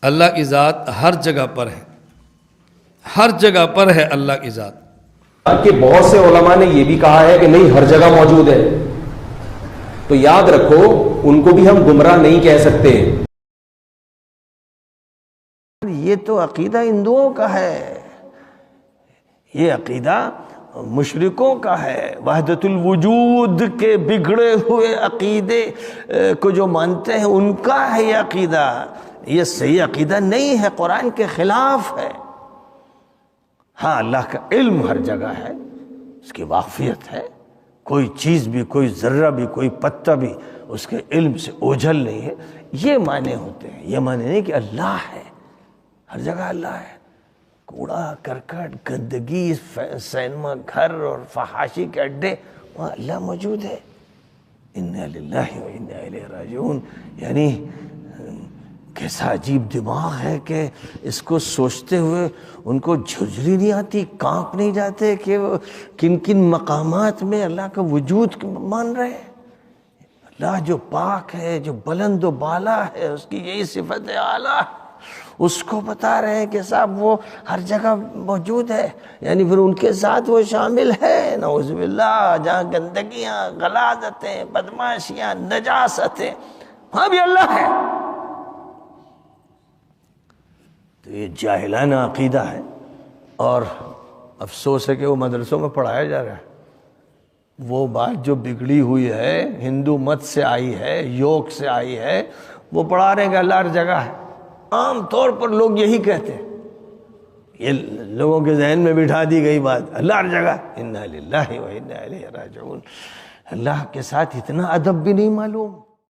اللہ کی ذات ہر جگہ پر ہے، ہر جگہ پر ہے اللہ کی ذات۔ کہ بہت سے علماء نے یہ بھی کہا ہے کہ نہیں ہر جگہ موجود ہے، تو یاد رکھو ان کو بھی ہم گمراہ نہیں کہہ سکتے۔ یہ تو عقیدہ ہندوؤں کا ہے، یہ عقیدہ مشرکوں کا ہے، وحدت الوجود کے بگڑے ہوئے عقیدے کو جو مانتے ہیں ان کا ہے یہ عقیدہ۔ یہ صحیح عقیدہ نہیں ہے، قرآن کے خلاف ہے۔ ہاں اللہ کا علم ہر جگہ ہے، اس کی واقفیت ہے، کوئی چیز بھی، کوئی ذرہ بھی، کوئی پتہ بھی اس کے علم سے اوجھل نہیں ہے، یہ معنی ہوتے ہیں۔ یہ معنی نہیں کہ اللہ ہے، ہر جگہ اللہ ہے۔ کوڑا کرکٹ، گندگی، سینما گھر اور فحاشی کے اڈے، وہاں اللہ موجود ہے۔ انا للہ و انا الیہ راجعون۔ یعنی کیسا عجیب دماغ ہے کہ اس کو سوچتے ہوئے ان کو جھرجھری نہیں آتی، کانپ نہیں جاتے کہ وہ کن کن مقامات میں اللہ کا وجود مان رہے ہیں۔ اللہ جو پاک ہے، جو بلند و بالا ہے، اس کی یہی صفت اعلیٰ، اس کو بتا رہے ہیں کہ صاحب وہ ہر جگہ موجود ہے، یعنی پھر ان کے ساتھ وہ شامل ہے، نعوذ باللہ، جہاں گندگیاں، غلاظتیں، بدماشیاں، نجاستیں، وہاں بھی اللہ ہے۔ تو یہ جاہلانہ عقیدہ ہے، اور افسوس ہے کہ وہ مدرسوں میں پڑھایا جا رہا ہے۔ وہ بات جو بگڑی ہوئی ہے، ہندو مت سے آئی ہے، یوگ سے آئی ہے، وہ پڑھا رہے ہیں کہ اللہ ہر جگہ ہے۔ عام طور پر لوگ یہی کہتے ہیں، یہ لوگوں کے ذہن میں بٹھا دی گئی بات، اللہ ہر جگہ۔ انا للہ و انا الیہ راجعون۔ اللہ کے ساتھ اتنا ادب بھی نہیں معلوم۔